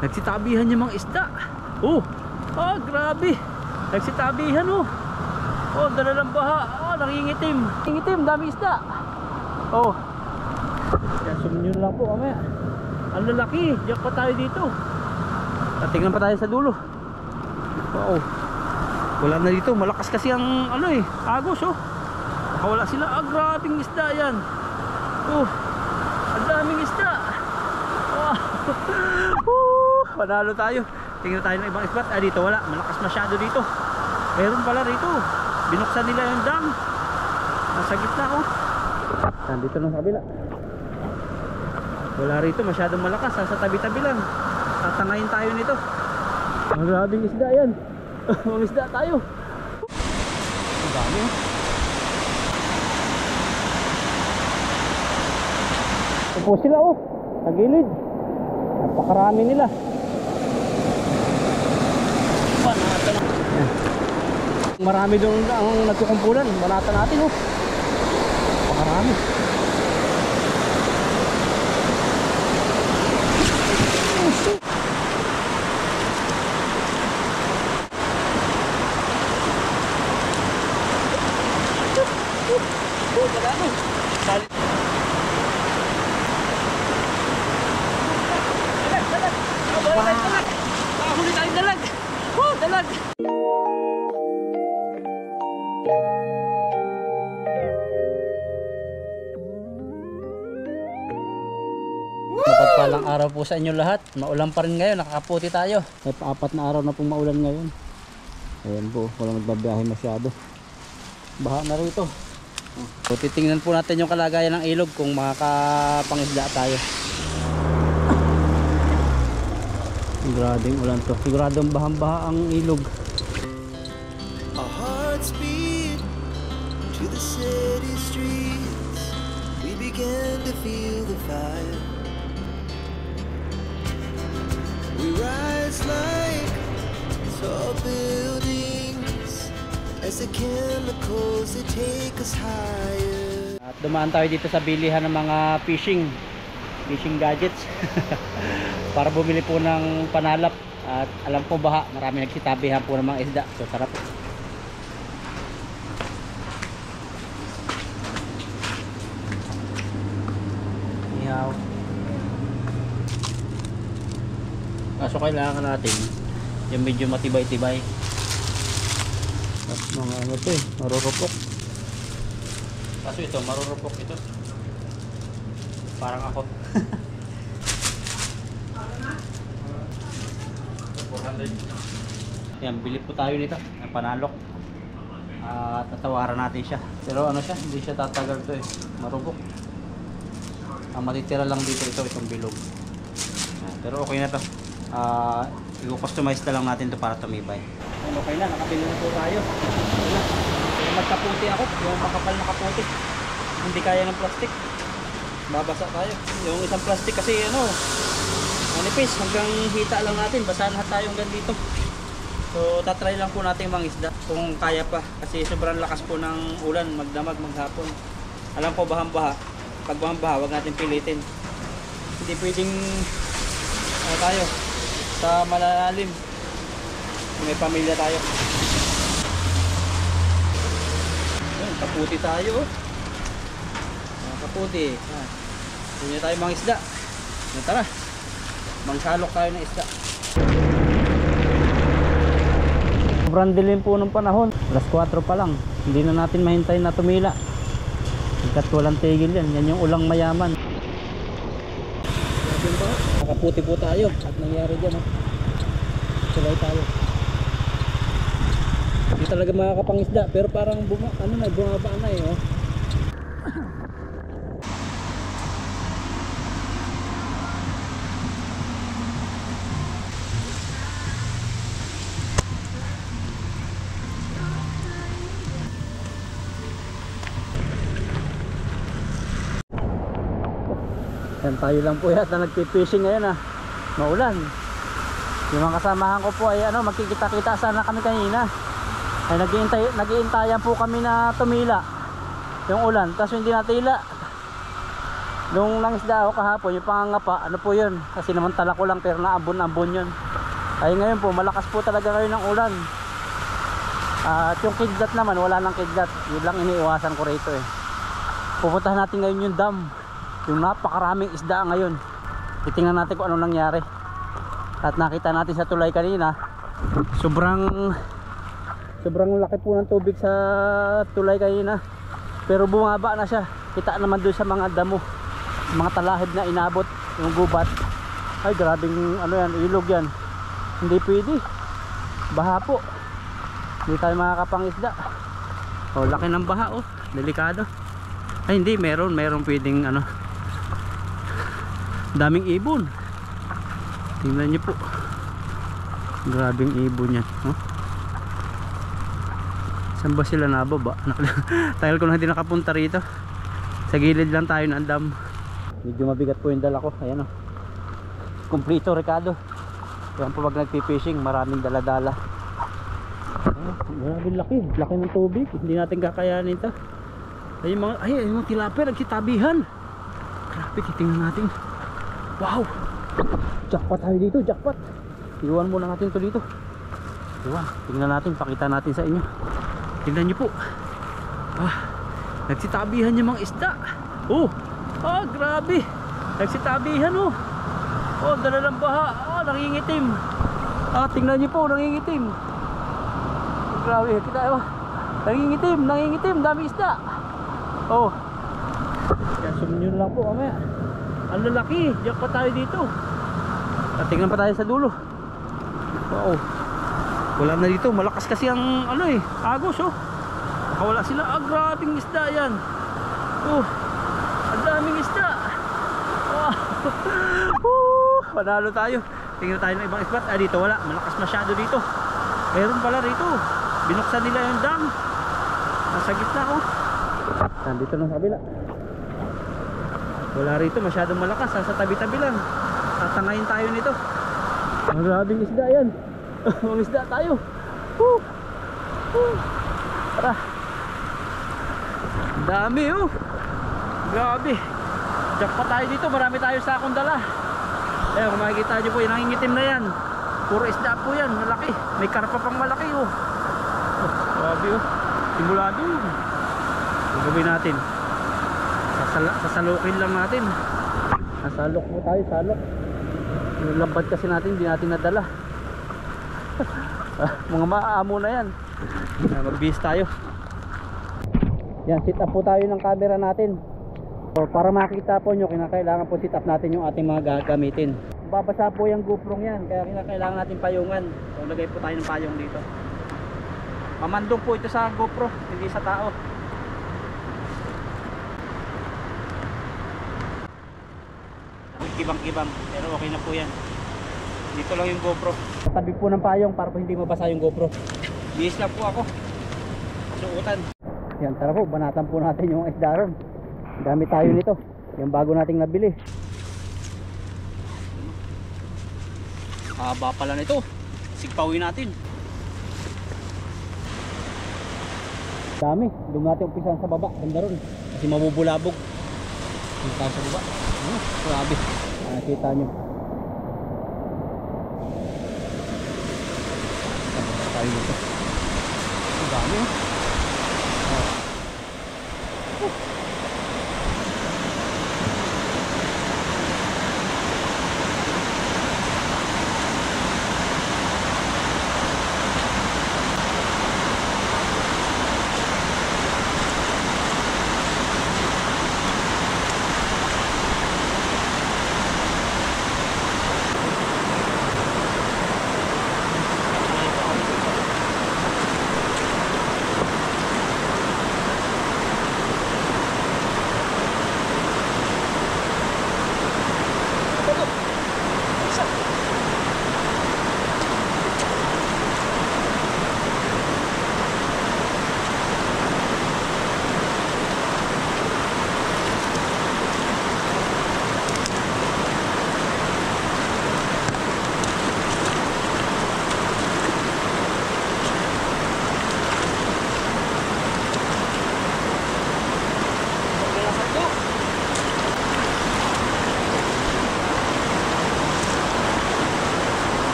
Nagsitabihan yung mga isda. Oh, grabe. Nagsitabihan oh. Oh, dala ng baha. Oh, nangingitim. Nangingitim, dami isda. Oh. Yan, sumunyo lang po mamaya. Ang lalaki. Diyan pa tayo dito. Tingnan pa tayo sa dulo. Wow. Wala na dito. Malakas kasi ang ano eh, agos oh. Nakawala sila. Grabing isda yan. Oh. Ang daming isda. Wow. Panalo tayo. Tingnan tayo ng ibang spot. Dito wala. Malakas masyado dito. Meron pala rito. Binuksan nila yung dam. Nasa gitna oh. Nandito na sa kabila. Wala rito. Masyadong malakas. Sa tabi-tabi lang. Tatangayin tayo nito. Maraming isda yan. Mamisda tayo. Ang dami. Upo sila oh. Sa gilid. Napakarami nila. Banata na. Marami doon ang nagkukumpulan. Banata natin oh. Napakarami. Huli tayong dalag. Dalag. Mapagpalang araw po sa inyo lahat. Maulan pa rin ngayon, nakakaputi tayo. May pa-4 na araw na pong maulan ngayon. Ayan po, walang nagbabiyahe masyado. Baha na rito. So, titingnan po natin yung kalagayan ng ilog kung makakapangisda tayo. Siguradong ulan to. Siguradong bahang-baha ang ilog. Our hearts beat to the city streets. We began to feel the fire. We rise like tall buildings as the chemicals that take us higher. At dumaan tayo dito sa bilihan ng mga fishing gadgets para bumili po ng panalap. At alam ko baha, marami nagsitabihan po ng mga isda. So sarap. Ihaw. Kaso kailangan natin yung medyo matibay-tibay. At mga ano to eh, marurupok. Kaso ito, marurupok ito. Parang ako. 400. Yan, bili po tayo nito ng panalok. At tatawaran natin siya. Pero ano siya, hindi siya tatagal to eh. Marubok. Ang matitira lang dito itong bilog. Yan, pero okay na to. I-customize na lang natin to para tumibay. Okay na, nakabili na po tayo. Magkaputi ako, yung makapal na kaputi. Hindi kaya ng plastic. Babasa tayo. Yung isang plastic kasi ano, manipis, hanggang hita lang natin, basahan lahat tayo hanggang dito. So tatry lang po natin mga isda kung kaya pa, kasi sobrang lakas po ng ulan, magdamag, maghapon. Alam ko bahang-baha. Pag bahang-baha, huwag natin pilitin. Hindi pwedeng tayo sa malalim. May pamilya tayo. Ayun, kaputi tayo. Kaputi. Hindi tayo mga isda. Tara. Mangsalok tayo ng isda. Sobrang dilim po ng panahon. Alas 4 pa lang. Hindi na natin mahintay na tumila. Hanggat walang tigil yan. Yan yung ulang mayaman. Nakaputi po tayo. At nangyari dyan. Sulay tayo. Hindi talaga makakapangisda. Pero parang bumaba na eh. Yan, tayo lang po yata nagpipishing ngayon maulan. Yung mga kasamahan ko po ay magkikita-kita sana kami kanina. Ay nag-iintayan po kami na tumila yung ulan, kaso hindi natila. Nung nangisda ako kahapon, yung pangangapa, ano po yun? Kasi namantala ko lang pero naambon-ambon yun. Ay ngayon po, malakas po talaga kayo ng ulan. At yung kidlat naman, wala nang kidlat. Yun lang iniiwasan ko rito eh. Pupuntahan natin ngayon yung dam. Yung napakaraming isda ngayon. Titingnan natin kung ano nangyari. At nakita natin sa tulay kanina, sobrang laki po ng tubig sa tulay kanina. Pero bumaba na siya. Kita naman doon sa mga damo, mga talahib na inabot yung gubat. Ay grabing ano yan, ilog yan. Hindi pwede, baha po, hindi tayo makakapangisda. Oh, laki ng baha, oh, delikado. Ay hindi, meron pwedeng ano, daming ibon. Tingnan nyo po, grabing ibon yan, oh. Saan ba sila nababa? Tagal ko na hindi nakapunta rito. Sa gilid lang tayo ng dam. Medyo mabigat po yung dala ko. Ayan o. Kumplito Ricardo. Yan po pag nagpipishing, maraming dala-dala. Maraming laki. Laki ng tubig. Hindi natin kakayanin ito. Ay yung mga tilapia nagkitabihan. Grabe, titingnan natin. Wow, jackpot tayo dito, jackpot. Iwan muna natin ito dito. Iwan, tingnan natin, pakita natin sa inyo. Tingnan nyo po. Nagsitabihan yung mga isda. Oh, grabe. Nagsitabihan oh. Oh, dala ng baha. Nangingitim. Tingnan nyo po, nangingitim. Grabe, kita ba? Nangingitim, dami isda. Oh. Yan, sumunyo lang po mamaya. Ang lalaki, diyak pa tayo dito. Tingnan pa tayo sa dulo. Wow. Wala na dito, malakas kasi ang ano eh, agos oh. Nakawala sila, grabing isda yan. Oh, ang daming isda. Wow. Panalo tayo. Tingnan tayo ng ibang spot. Dito wala, malakas masyado dito. Meron pala rito. Binuksan nila yung dam. Nasa gitna oh. Nandito lang sa kabila. Wala rito, masyadong malakas. Sa tabi-tabi lang. Tatangayin tayo nito. Maraming isda yan. Isda tayo. Tara. Dami oh. Grabe. Jackpot tayo dito. Marami tayo sa akong dala. Kung makikita nyo po, yung nangingitim na yan. Puro isda po yan. Malaki. May karpa pang malaki oh. Grabe oh. Simulado. Ang gawin natin, sasalukin lang natin. Nasalok po tayo, salok. Yung lambat kasi natin, hindi natin nadala. Mga maamo na yan. Magbihis tayo. Yan, sit up po tayo ng camera natin. So, para makita po nyo, kinakailangan po sit up natin yung ating mga gagamitin. Babasa po yung GoPro yan, kaya kinakailangan natin payungan. So, lagay po tayo ng payong dito. Mamandong po ito sa GoPro, hindi sa tao. Kibang-kibang, pero okay na po yan. Dito lang yung GoPro. Tabi po ng payong para po hindi mabasa yung GoPro. Bihis lang po ako. Suutan. Yan, tara po, banatan po natin yung isda ron. Dami tayo nito. Yung bago nating nabili. Haba pala nito. Sigpawin natin. Dami. Doon natin umpisan sa baba. Ganda ron. Kasi mabubulabog. Yung tayo sa baba. Grabe. Nakita nyo. Tayo dito. Ang dami.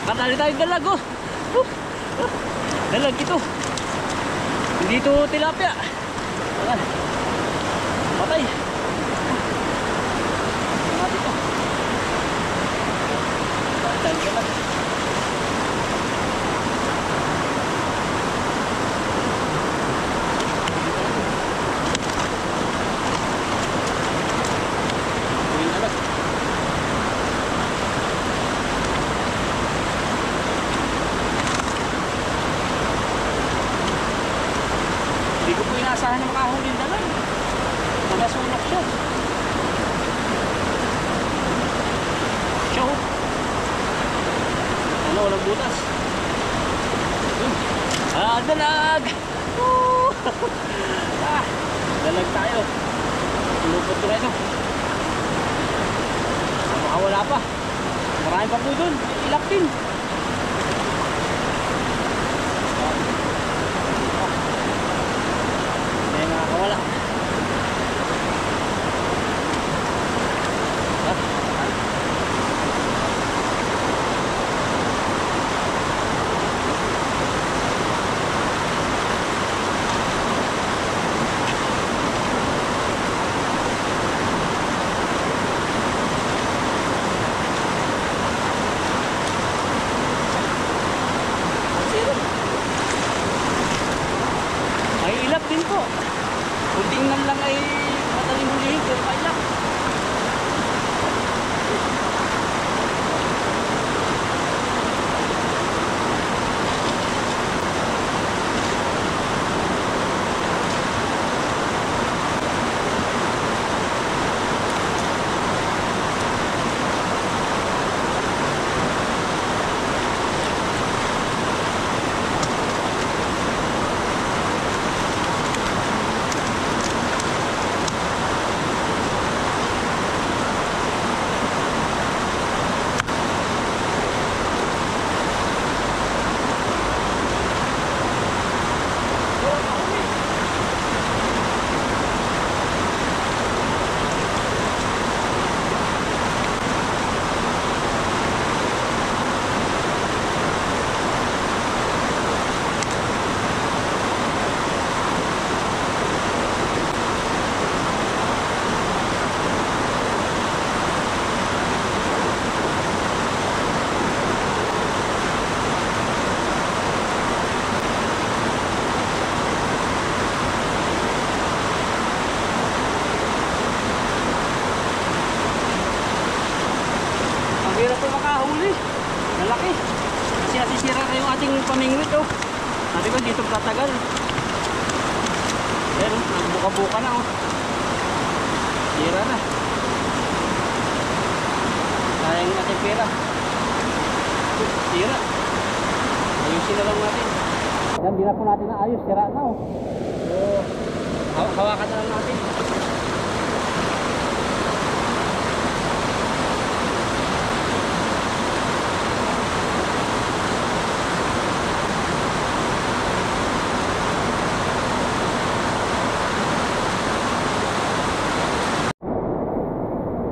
Katali tayong dalag oh. Dalag ito. Hindi ito tilapia. Patay. Mati ito. Patay dalag. Hindi ko po inaasahan na makahuli yung dalag. Nagasulok siya. Siya ho. Ano, walang butas. Dalag! Dalag tayo. Lupot ko na ito. Makawala pa. Marami pa po dun. Ilap din. Nakakawala. Ay ilap din po. Kung tingnan lang ay madaling hulihin pero kailap. Hirap po makahuli. Malaki. Kasi nasisira na yung ating pamingwit oh. Sabi ko dito tatagal. Pero nagbuka-buka na oh. Sira na. Sayang yung ating pera. Sira. Ayusin na lang natin. Yan, di na po natin naayos. Sira na oh. So, hawakan na lang natin.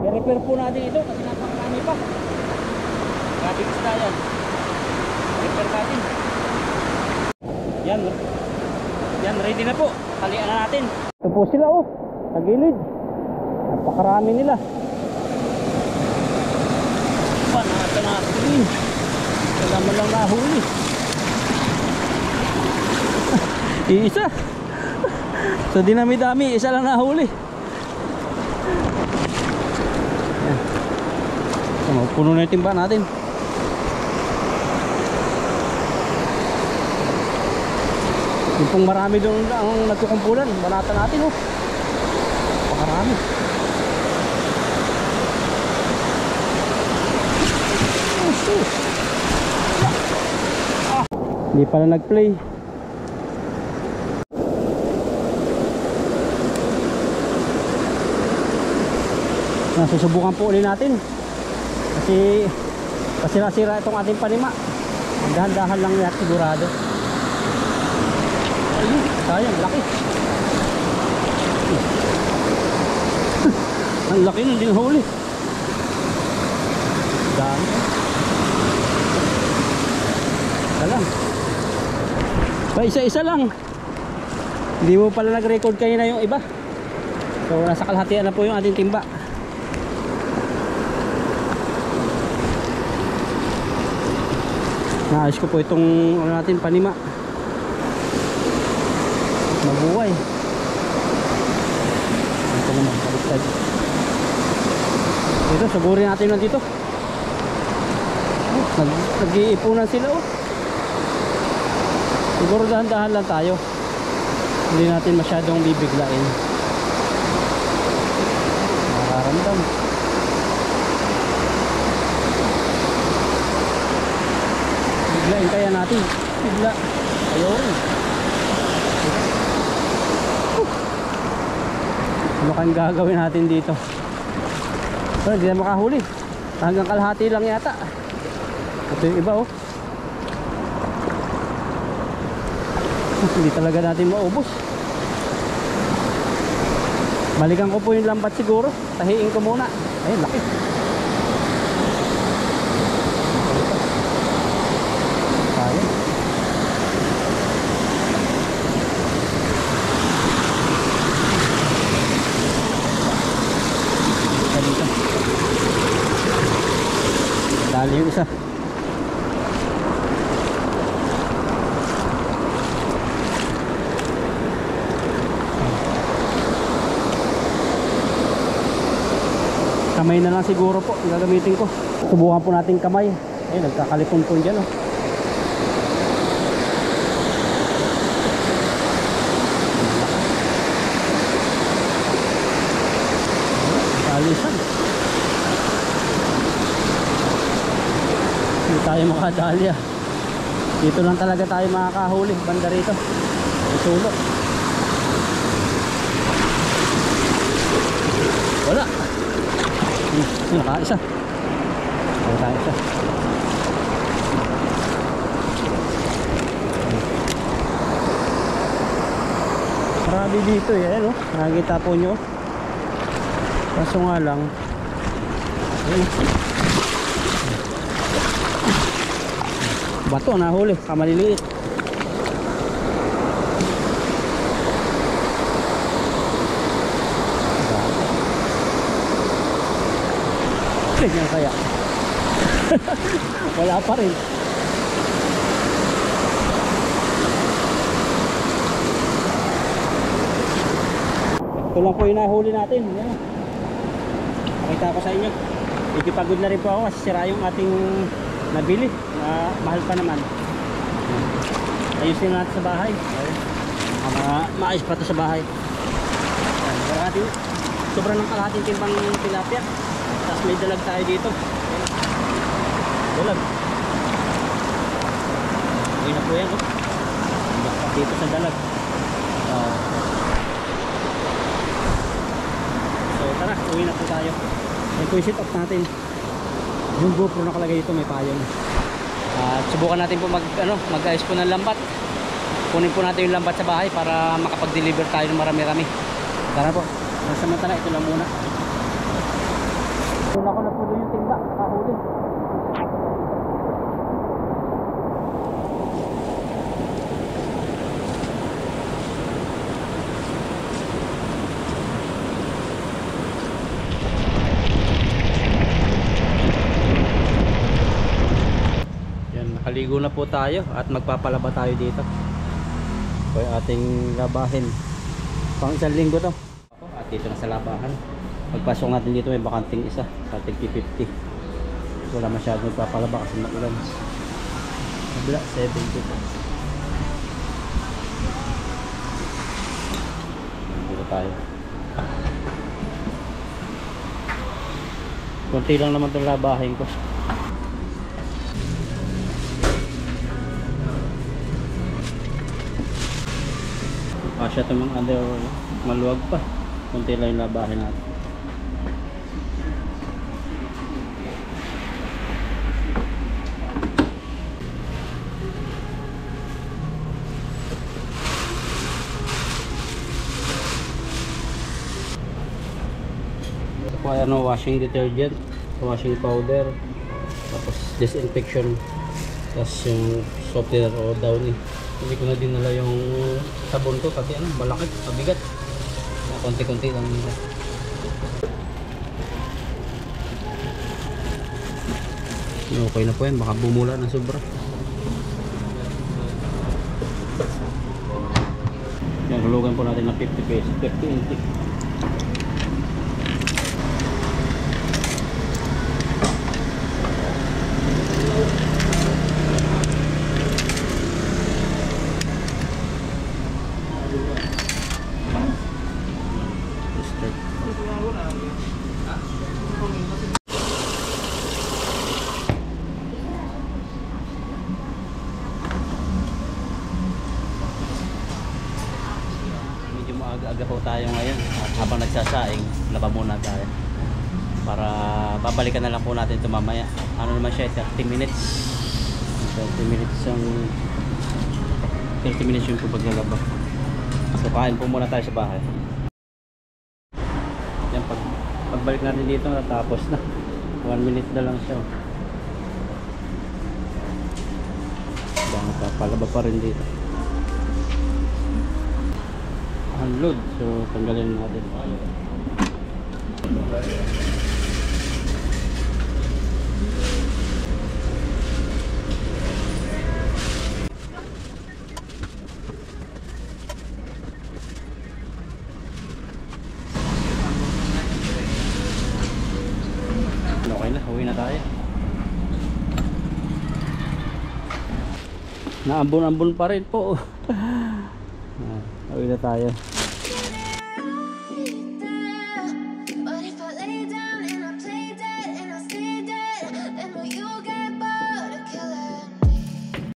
I-repair po natin ito kasi napakarami pa. Grabe isda yan. Repair natin. Yan. Yan, ready na po. Talian na natin. Ito po sila oh. Sa gilid. Napakarami nila. Panata natin. Wala mo lang nahuli. Isa. Sa dinami-dami, isa lang nahuli. Puno na yung timba natin. Yung pong marami doon ang nagkukumpulan, banata natin oh. Pakarami. Hindi pala nag-play. Susubukan po ulit natin. Kasi pasira-sira itong ating panima. Dahan-dahan lang yan sigurado. Ayun, sayang, laki. Ang laki nun din huli. Dami. lang. Isa-isa lang. Hindi mo pala nag-record kanina yung iba. So nasa kalahatian na po yung ating timba. Naayos ko po itong ano natin, panima. Mabuhay. Ito naman, baliktad. Dito, sugurin natin lang dito. Nag-iipunan sila oh. Siguro dahan-dahan lang tayo. Hindi natin masyadong bibiglain. Nakaramdam. Biglain kaya natin. Bigla. Ayun. Ano kang gagawin natin dito? So, hindi na makahuli. Hanggang kalahati lang yata. Ito yung iba oh. Hindi talaga natin maubos. Balikan ko po yung lambat siguro. Tahiin ko muna. Ay, laki. Kaya. Dito. Dali yung isa. Kamay na lang siguro po ang gagamitin ko. Subukan po natin kamay. Ayun, nagkakalipon-pon dyan oh. Kalisan. Hindi tayo makadali ah. Dito lang talaga tayo makakahuli. Banda rito. Isulo. Wala. Nakaisa. Nakaisa. Marami dito eh, no? Nakikita po nyo. Kaso nga lang. Bato nahuli, kamaliliit. Ganyan kaya. Wala pa rin. Ito lang po yung nahuli natin. Yan. Pakita ko sa inyo. Ikipagod na rin po ako kasi sira yung ating nabili. Mahal pa naman. Ayusin natin sa bahay. Maayos pa ito sa bahay. Sobrang ng kalahating timbang tilapia. Tapos may dalag tayo dito. Dalag. Uwi na po yan oh. Dito sa dalag. So tara, uwi na po tayo. I-sit off natin. Yung GoPro nakalagay dito may payon. At subukan natin po mag-ayos po ng lambat. Kunin po natin yung lambat sa bahay para makapag-deliver tayo ng marami-rami. Tara po. Samantala ito lang muna. Wala ko na po doon yung timba, nakahuli. Yan, nakaligo na po tayo at magpapalaba tayo dito. Ito yung ating labahin. Pang isang linggo to. At dito na sa labahan. Pagpasok natin dito may bakanting isa sa tig 50. Wala masyadong nagpapalaba kasi maulan. Kabila 70 po. Dito tayo. Kunti lang naman itong labahin ko. Kasya ito mga under maluwag pa. Kunti lang yung labahin natin. Washing detergent, washing powder, tapos disinfection Tapos yung softener o downy. Hindi ko na dinala yung sabon ko kasi ano, malaki, mabigat. Konti-konti lang nila. Okay na po yan, baka bumula na sobra. Yan, hulugan po natin ng 50 pesos, 50 NT. Medyo maaga-aga po tayo ngayon at habang nagsasaing laba muna tayo para babalikan na lang po natin ito mamaya. Ano naman siya, 30 minutes 30 minutes yung paglalaba. So kain po muna tayo sa bahay. Yan, pagbalik natin dito natapos na, 1 minute na lang siya. Baka papalaba pa rin dito. Unload, so tanggalin natin. Okay na, uwi na tayo. Naambon-ambon pa rin po. Uwi na tayo.